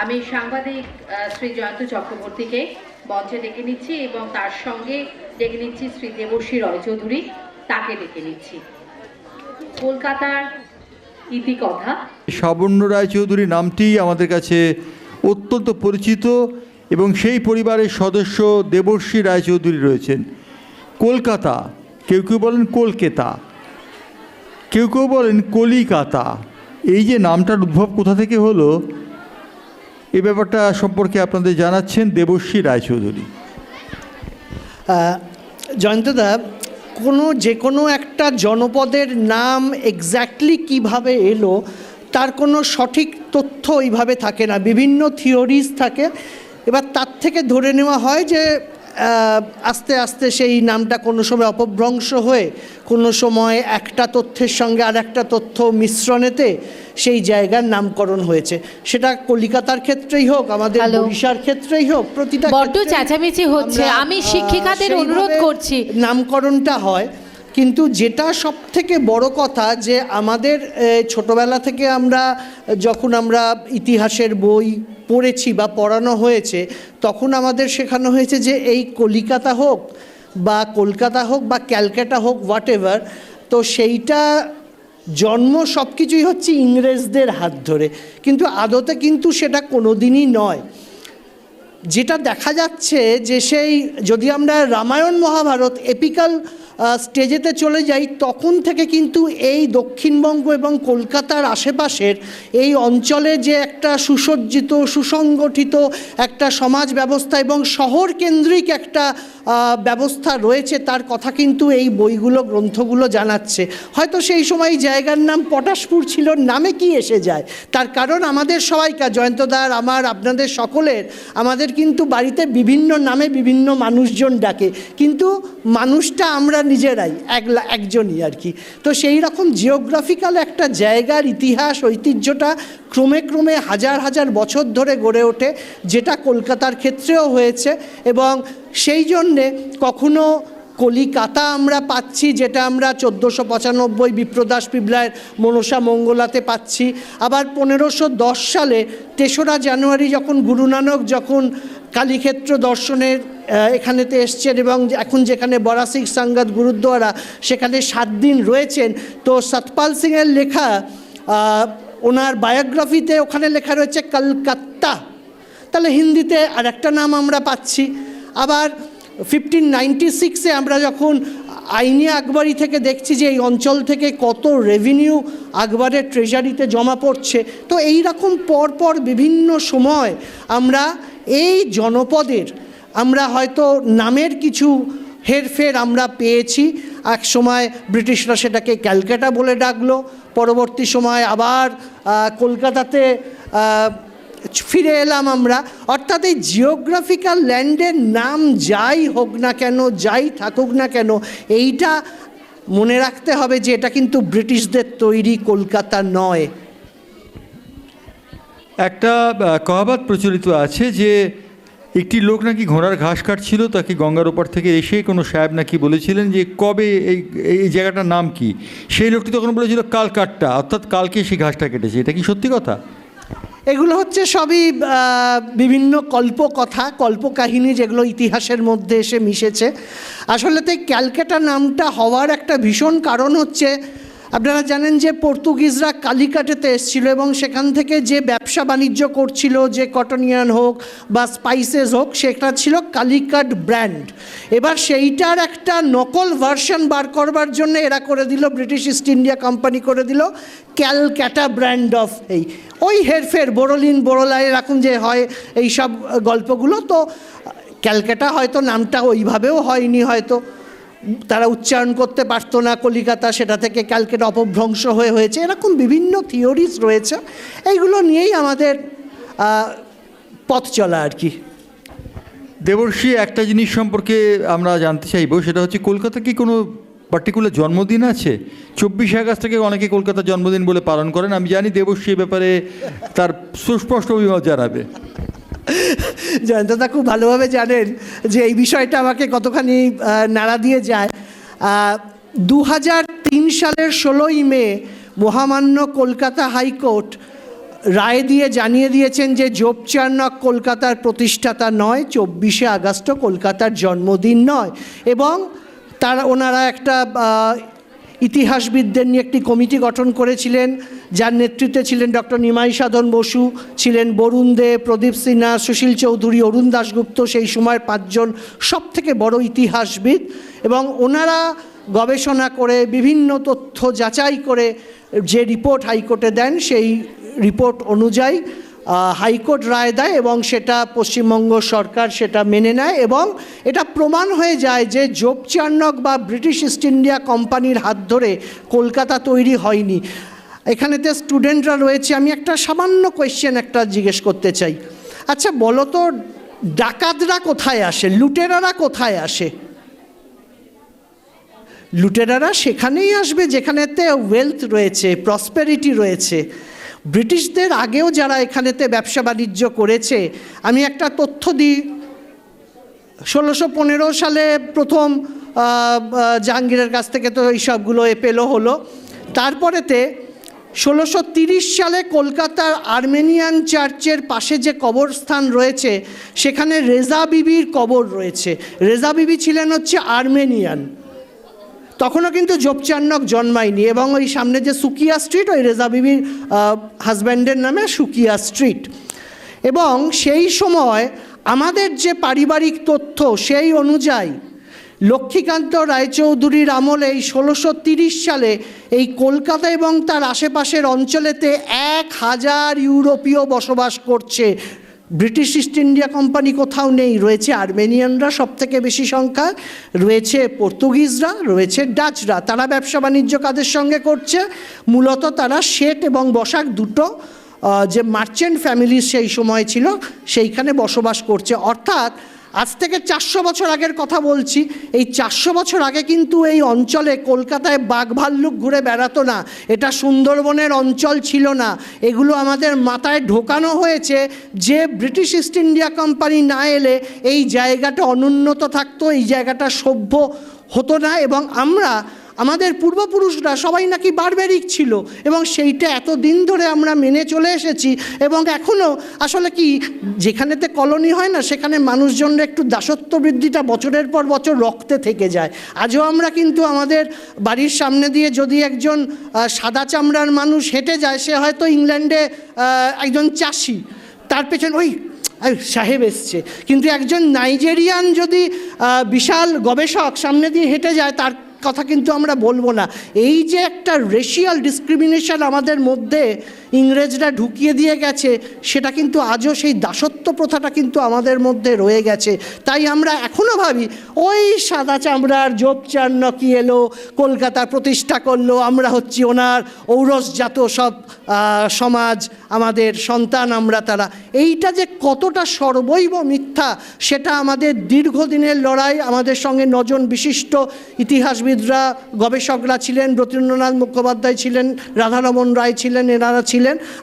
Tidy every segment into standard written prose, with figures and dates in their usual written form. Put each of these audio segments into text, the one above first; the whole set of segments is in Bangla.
আমি সাংবাদিক শ্রী জয়ন্ত চক্রবর্তীকে মঞ্চে ডেকে নিচ্ছি এবং তার সঙ্গে ডেকে নিচ্ছি শ্রী দেবশ্রী রয়চৌধুরী, তাকে ডেকে নিচ্ছি। কলকাতার ইতিকথা। সাবর্ণ রায়চৌধুরী নামটি আমাদের কাছে অত্যন্ত পরিচিত এবং সেই পরিবারের সদস্য দেবশ্রী রায়চৌধুরী রয়েছেন। কলকাতা, কেউ কেউ বলেন কলকাতা, কেউ কেউ বলেন কলিকাতা। এই যে নামটার উদ্ভব কোথা থেকে হলো, এই ব্যাপারটা সম্পর্কে আপনাদের জানাচ্ছেন দেবশ্রী রায়চৌধুরী। জয়ন্তদা, যে কোনো একটা জনপদের নাম এক্স্যাক্টলি কিভাবে এলো তার কোনো সঠিক তথ্য এইভাবে থাকে না, বিভিন্ন থিওরিজ থাকে। এবার তার থেকে ধরে নেওয়া হয় যে আস্তে আস্তে সেই নামটা কোনো সময় অপভ্রংশ হয়ে কোনো সময় একটা তথ্যের সঙ্গে আর একটা তথ্য মিশ্রণেতে সেই জায়গার নামকরণ হয়েছে। সেটা কলিকাতার ক্ষেত্রেই হোক, আমাদের ওড়িশার ক্ষেত্রেই হোক, প্রতিটা বড্ড চেঁচামেচি হচ্ছে, আমি শিক্ষিকাদের অনুরোধ করছি নামকরণটা হয়। কিন্তু যেটা সব থেকে বড় কথা যে আমাদের ছোটবেলা থেকে যখন আমরা ইতিহাসের বই পড়েছি বা পড়ানো হয়েছে, তখন আমাদের শেখানো হয়েছে যে এই কলিকাতা হোক বা কলকাতা হোক বা ক্যালকাটা হোক, হোয়াট এভার, তো সেইটা জন্ম সব কিছুই হচ্ছে ইংরেজদের হাত ধরে, কিন্তু আদতে কিন্তু সেটা কোনো দিনই নয়। যেটা দেখা যাচ্ছে যে সেই যদি আমরা রামায়ণ মহাভারত এপিক্যাল স্টেজেতে চলে যাই, তখন থেকে কিন্তু এই দক্ষিণবঙ্গ এবং কলকাতার আশেপাশের এই অঞ্চলে যে একটা সুসজ্জিত সুসংগঠিত একটা সমাজ ব্যবস্থা এবং শহর কেন্দ্রিক একটা ব্যবস্থা রয়েছে, তার কথা কিন্তু এই বইগুলো গ্রন্থগুলো জানাচ্ছে। হয়তো সেই সময় জায়গার নাম পটাশপুর ছিল, নামে কি এসে যায়, তার কারণ আমাদের সবাইকার, জয়ন্তদার, আমার, আপনাদের সকলের, আমাদের কিন্তু বাড়িতে বিভিন্ন নামে বিভিন্ন মানুষজন ডাকে, কিন্তু মানুষটা আমরা নিজেরাই একজনই আর কি। তো সেই রকম জিওগ্রাফিক্যাল একটা জায়গার ইতিহাস ঐতিহ্যটা ক্রমে ক্রমে হাজার হাজার বছর ধরে গড়ে ওঠে, যেটা কলকাতার ক্ষেত্রেও হয়েছে। এবং সেই জন্যে কখনো কলিকাতা আমরা পাচ্ছি, যেটা আমরা 1495 বিপ্রদাস পিবলায়ের মনসা মঙ্গলাতে পাচ্ছি। আবার 1510 সালে 3রা জানুয়ারি যখন গুরু নানক যখন কালীক্ষেত্র দর্শনের এখানেতে এসছেন এবং এখন যেখানে বরাসিক সাঙ্গাত গুরুদ্বারা, সেখানে 7 দিন রয়েছেন, তো সতপাল সিংয়ের লেখা ওনার বায়োগ্রাফিতে ওখানে লেখা রয়েছে কলকাতা, তাহলে হিন্দিতে আর একটা নাম আমরা পাচ্ছি। আবার 1596-এ আমরা যখন আইনি আকবরী থেকে দেখছি যে এই অঞ্চল থেকে কত রেভিনিউ আকবরের ট্রেজারিতে জমা পড়ছে, তো এই রকম পরপর বিভিন্ন সময় আমরা এই জনপদের আমরা হয়তো নামের কিছু হেরফের আমরা পেয়েছি। এক সময় ব্রিটিশরা সেটাকে ক্যালকাটা বলে ডাকলো, পরবর্তী সময় আবার কলকাতাতে ফিরে এলাম আমরা। অর্থাৎ এই জিওগ্রাফিক্যাল ল্যান্ডের নাম যাই হোক না কেন, যাই থাকুক না কেন, এইটা মনে রাখতে হবে যে এটা কিন্তু ব্রিটিশদের তৈরি কলকাতা নয়। একটা কহাবত প্রচলিত আছে যে একটি লোক নাকি ঘোড়ার ঘাস কাটছিল, তাকে গঙ্গার ওপার থেকে এসে কোনো সাহেব নাকি বলেছিলেন যে কবে এই জায়গাটার নাম কি, সেই লোকটি তখন বলেছিল কালকাট্টা, অর্থাৎ কালকে সেই ঘাসটা কেটেছে। এটা কি সত্যি কথা? এগুলো হচ্ছে সবই বিভিন্ন কল্পকথা, কল্পকাহিনী, যেগুলো ইতিহাসের মধ্যে এসে মিশেছে। আসলেতে ক্যালকাটা নামটা হওয়ার একটা ভীষণ কারণ হচ্ছে, আপনারা জানেন যে পর্তুগিজরা কালিকাটেতে এসেছিল এবং সেখান থেকে যে ব্যবসা বাণিজ্য করছিল, যে কটনিয়ান হোক বা স্পাইসেস হোক, সেটা ছিল কালিকাট ব্র্যান্ড। এবার সেইটার একটা নকল ভার্সন বার করবার জন্য এরা করে দিল, ব্রিটিশ ইস্ট ইন্ডিয়া কোম্পানি করে দিল ক্যালকাটা ব্র্যান্ড অফ ওই হেরফের বোরোলিন বোরোলা এরকম যে হয় এই সব গল্পগুলো। তো ক্যালকাটা হয়তো নামটা ওইভাবেও হয়নি, হয়তো তারা উচ্চারণ করতে পারতো না কলিকাতা, সেটা থেকে ক্যালকাটা অপভ্রংশ হয়েছে। এরকম বিভিন্ন থিওরিজ রয়েছে, এইগুলো নিয়েই আমাদের পথ চলা আর কি। দেবর্ষী, একটা জিনিস সম্পর্কে আমরা জানতে চাইব, সেটা হচ্ছে কলকাতা কি কোনো পার্টিকুলার জন্মদিন আছে? 24 আগস্ট থেকে অনেকে কলকাতার জন্মদিন বলে পালন করেন। আমি জানি দেবর্ষী এ ব্যাপারে তার সুস্পষ্ট অভিমত জানাবে। জয়ন্তদা খুব ভালোভাবে জানেন যে এই বিষয়টা আমাকে কতখানি নাড়া দিয়ে যায়। 2003 সালের 16ই মে মহামান্য কলকাতা হাইকোর্ট রায় দিয়ে জানিয়ে দিয়েছেন যে জোপ চার্নক কলকাতার প্রতিষ্ঠাতা নয়, 24শে আগস্টও কলকাতার জন্মদিন নয়। এবং ওনারা একটা ইতিহাসবিদদের নিয়ে একটি কমিটি গঠন করেছিলেন, যার নেতৃত্বে ছিলেন ডক্টর নিমাই সাধন বসু, ছিলেন বরুণ দে, প্রদীপ সিনহা, সুশীল চৌধুরী, অরুণ দাশগুপ্ত, সেই সময় 5 জন সবথেকে বড় ইতিহাসবিদ। এবং ওনারা গবেষণা করে বিভিন্ন তথ্য যাচাই করে যে রিপোর্ট হাইকোর্টে দেন, সেই রিপোর্ট অনুযায়ী হাইকোর্ট রায় দেয় এবং সেটা পশ্চিমবঙ্গ সরকার সেটা মেনে নেয়। এবং এটা প্রমাণ হয়ে যায় যে জোপ চার্নক বা ব্রিটিশ ইস্ট ইন্ডিয়া কোম্পানির হাত ধরে কলকাতা তৈরি হয়নি। এখানেতে স্টুডেন্টরা রয়েছে, আমি একটা সামান্য কোয়েশ্চেন একটা জিজ্ঞেস করতে চাই। আচ্ছা বলো তো, ডাকাতরা কোথায় আসে, লুটেরারা কোথায় আসে? লুটেরারা সেখানেই আসবে যেখানেতে ওয়েলথ রয়েছে, প্রসপেরিটি রয়েছে। ব্রিটিশদের আগেও যারা এখানেতে ব্যবসা বাণিজ্য করেছে, আমি একটা তথ্য দিই, 1615 সালে প্রথম জাহাঙ্গীরের কাছ থেকে তো এইসবগুলো পেলো হলো। তারপরেতে 1630 সালে কলকাতার আর্মেনিয়ান চার্চের পাশে যে কবরস্থান রয়েছে, সেখানে রেজা বিবির কবর রয়েছে। রেজা বিবি ছিলেন হচ্ছে আর্মেনিয়ান, তখনও কিন্তু জোপ চার্নক জন্মায়নি। এবং ওই সামনে যে সুকিয়া স্ট্রিট, ওই রেজা বিবির হাজব্যান্ডের নামে সুকিয়া স্ট্রিট। এবং সেই সময় আমাদের যে পারিবারিক তথ্য সেই অনুযায়ী লক্ষ্মীকান্ত রায়চৌধুরীর আমলে এই 1630 সালে এই কলকাতা এবং তার আশেপাশের অঞ্চলেতে 1000 ইউরোপীয় বসবাস করছে। ব্রিটিশ ইস্ট ইন্ডিয়া কোম্পানি কোথাও নেই, রয়েছে আর্মেনিয়ানরা সবথেকে বেশি সংখ্যা, রয়েছে পর্তুগিজরা, রয়েছে ডাচরা। তারা ব্যবসা বাণিজ্য কাদের সঙ্গে করছে? মূলত তারা শেঠ এবং বসাক দুটো যে মার্চেন্ট ফ্যামিলি সেই সময় ছিল সেইখানে বসবাস করছে। অর্থাৎ আজ থেকে 400 বছর আগের কথা বলছি। এই 400 বছর আগে কিন্তু এই অঞ্চলে কলকাতায় বাঘ ভাল্লুক ঘুরে বেড়াতো না, এটা সুন্দরবনের অঞ্চল ছিল না। এগুলো আমাদের মাথায় ঢোকানো হয়েছে যে ব্রিটিশ ইস্ট ইন্ডিয়া কোম্পানি না এলে এই জায়গাটা অনুন্নত থাকতো, এই জায়গাটা সভ্য হতো না। এবং আমাদের পূর্বপুরুষরা সবাই নাকি বারবেরিক ছিল এবং সেইটা এত দিন ধরে আমরা মেনে চলে এসেছি। এবং এখনও আসলে কি, যেখানেতে কলোনি হয় না সেখানে মানুষজনরা একটু দাসত্ব বৃদ্ধিটা বছরের পর বছর রক্তে থেকে যায়। আজও আমরা কিন্তু আমাদের বাড়ির সামনে দিয়ে যদি একজন সাদা চামড়ার মানুষ হেঁটে যায়, সে হয়তো ইংল্যান্ডে একজন চাষি, তার পেছনে ওই সাহেব এসছে। কিন্তু একজন নাইজেরিয়ান যদি বিশাল গবেষক সামনে দিয়ে হেঁটে যায়, তার কথা কিন্তু আমরা বলবো না। এই যে একটা রেশিয়াল ডিসক্রিমিনেশন আমাদের মধ্যে ইংরেজরা ঢুকিয়ে দিয়ে গেছে, সেটা কিন্তু আজও সেই দাসত্ব প্রথাটা কিন্তু আমাদের মধ্যে রয়ে গেছে। তাই আমরা এখনও ভাবি ওই সাদা চামড়ার জোপ চার্নকই এলো, কলকাতা প্রতিষ্ঠা করলো, আমরা হচ্ছি ওনার ঔরসজাত সব সমাজ, আমাদের সন্তান আমরা তারা। এইটা যে কতটা সর্বৈব মিথ্যা, সেটা আমাদের দীর্ঘদিনের লড়াই। আমাদের সঙ্গে 9 জন বিশিষ্ট ইতিহাসবিদরা, গবেষকরা ছিলেন, ব্রতীন্দ্রনাথ মুখোপাধ্যায় ছিলেন, রাধারমণ রায় ছিলেন, এনারা ছিলেন।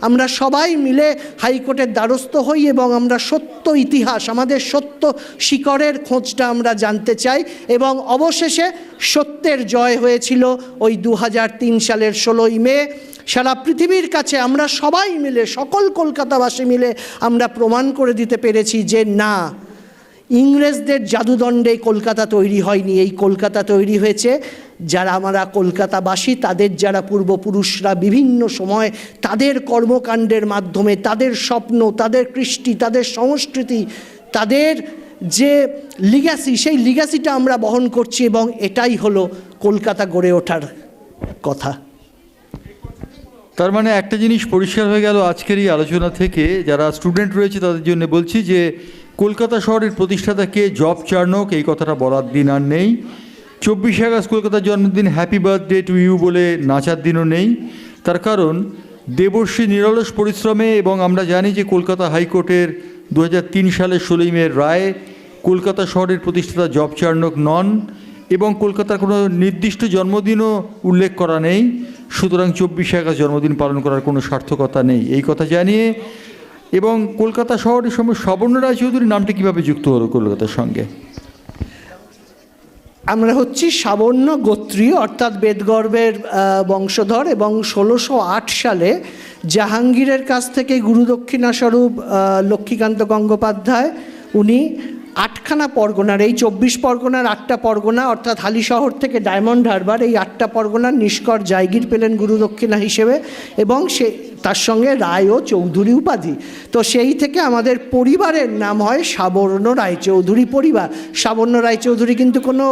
আমরা সবাই মিলে হাইকোর্টের দ্বারস্থ হই এবং আমরা সত্য ইতিহাস, আমাদের সত্য শিকড়ের খোঁজটা আমরা জানতে চাই। এবং অবশেষে সত্যের জয় হয়েছিল ওই 2003 সালের 16ই মে। সারা পৃথিবীর কাছে আমরা সবাই মিলে, সকল কলকাতাবাসী মিলে আমরা প্রমাণ করে দিতে পেরেছি যে না, ইংরেজদের জাদুদণ্ডে কলকাতা তৈরি হয়নি। এই কলকাতা তৈরি হয়েছে যারা আমরা কলকাতাবাসী, তাদের যারা পূর্বপুরুষরা বিভিন্ন সময় তাদের কর্মকাণ্ডের মাধ্যমে, তাদের স্বপ্ন, তাদের কৃষ্টি, তাদের সংস্কৃতি, তাদের যে লিগ্যাসি, সেই লিগ্যাসিটা আমরা বহন করছি। এবং এটাই হলো কলকাতা গড়ে ওঠার কথা। তার মানে একটা জিনিস পরিষ্কার হয়ে গেল আজকের এই আলোচনা থেকে, যারা স্টুডেন্ট রয়েছে তাদের জন্য বলছি যে কলকাতা শহরের প্রতিষ্ঠাতা কে, জব চার্নক, এই কথাটা বলার দিন আর নেই। 24 আগস্ট কলকাতার জন্মদিন, হ্যাপি বার্থডে টু ইউ বলে নাচার দিনও নেই। তার কারণ দেবশ্রী নিরলস পরিশ্রমে, এবং আমরা জানি যে কলকাতা হাইকোর্টের 2003 সালের 16ই মের রায়, কলকাতা শহরের প্রতিষ্ঠাতা জব চার্নক নন এবং কলকাতার কোনো নির্দিষ্ট জন্মদিনও উল্লেখ করা নেই। সুতরাং 24 আগস্ট জন্মদিন পালন করার কোনো সার্থকতা নেই, এই কথা জানিয়ে। এবং কলকাতা শহরের সঙ্গে স্বর্ণ রায়চৌধুরীর নামটা কীভাবে যুক্ত হলো কলকাতার সঙ্গে? আমরা হচ্ছি সাবর্ণ গোত্রীয়, অর্থাৎ বেদগর্ভের বংশধর, এবং 1608 সালে জাহাঙ্গীরের কাছ থেকে গুরুদক্ষিণাস্বরূপ লক্ষ্মীকান্ত গঙ্গোপাধ্যায় উনি 8খানা পরগনার, এই 24 পরগনার 8টা পরগনা অর্থাৎ হালিশহর থেকে ডায়মন্ড হারবার, এই 8টা পরগনার নিষ্কর জায়গির পেলেন গুরুদক্ষিণা হিসেবে, এবং সে তার সঙ্গে রায় ও চৌধুরী উপাধি। তো সেই থেকে আমাদের পরিবারের নাম হয় সাবর্ণ রায়চৌধুরী পরিবার। সাবর্ণ রায়চৌধুরী কিন্তু কোনো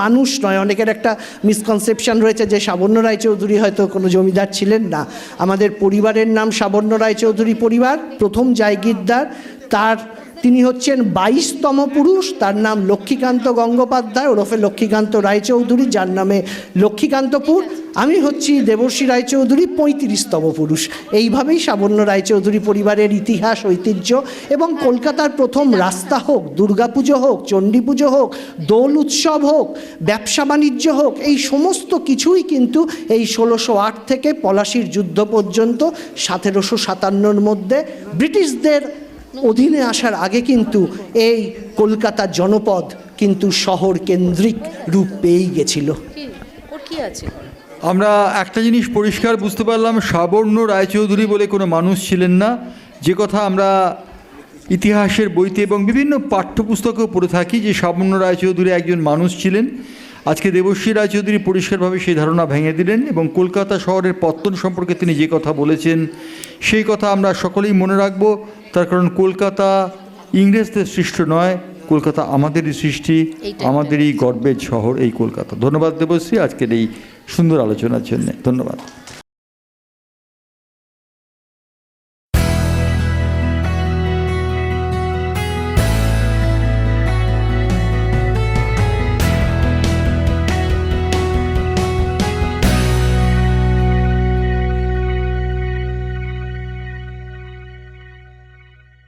মানুষ নয়। অনেকের একটা মিসকনসেপশন রয়েছে যে সাবর্ণ রায়চৌধুরী হয়তো কোনো জমিদার ছিলেন, না। আমাদের পরিবারের নাম সাবর্ণ রায়চৌধুরী পরিবার। প্রথম জায়গিরদার তিনি হচ্ছেন 22তম পুরুষ, তার নাম লক্ষ্মীকান্ত গঙ্গোপাধ্যায় ওরফে লক্ষ্মীকান্ত রায়চৌধুরী, যার নামে লক্ষ্মীকান্তপুর। আমি হচ্ছি দেবর্ষী রায়চৌধুরী 35তম পুরুষ। এইভাবেই সাবর্ণ রায়চৌধুরী পরিবারের ইতিহাস, ঐতিহ্য, এবং কলকাতার প্রথম রাস্তা হোক, দুর্গাপুজো হোক, চণ্ডী পুজো হোক, দোল উৎসব হোক, ব্যবসা বাণিজ্য হোক, এই সমস্ত কিছুই কিন্তু এই 1608 থেকে পলাশির যুদ্ধ পর্যন্ত 1757-র মধ্যে ব্রিটিশদের অধীনে আসার আগে কিন্তু এই কলকাতা জনপদ কিন্তু শহর কেন্দ্রিক রূপ পেয়েই গেছিল। আমরা একটা জিনিস পরিষ্কার বুঝতে পারলাম, সাবর্ণ রায়চৌধুরী বলে কোনো মানুষ ছিলেন না, যে কথা আমরা ইতিহাসের বইতে এবং বিভিন্ন পাঠ্যপুস্তকেও পড়ে থাকি যে সাবর্ণ রায়চৌধুরী একজন মানুষ ছিলেন। আজকে দেবশ্রী রায়চৌধুরী পরিষ্কারভাবে সেই ধারণা ভেঙে দিলেন, এবং কলকাতা শহরের পত্তন সম্পর্কে তিনি যে কথা বলেছেন সেই কথা আমরা সকলেই মনে রাখবো। তার কারণ কলকাতা ইংরেজদের সৃষ্ট নয়, কলকাতা আমাদেরই সৃষ্টি, আমাদেরই গর্বের শহর এই কলকাতা। ধন্যবাদ দেবশ্রী আজকের এই সুন্দর আলোচনার জন্য। ধন্যবাদ।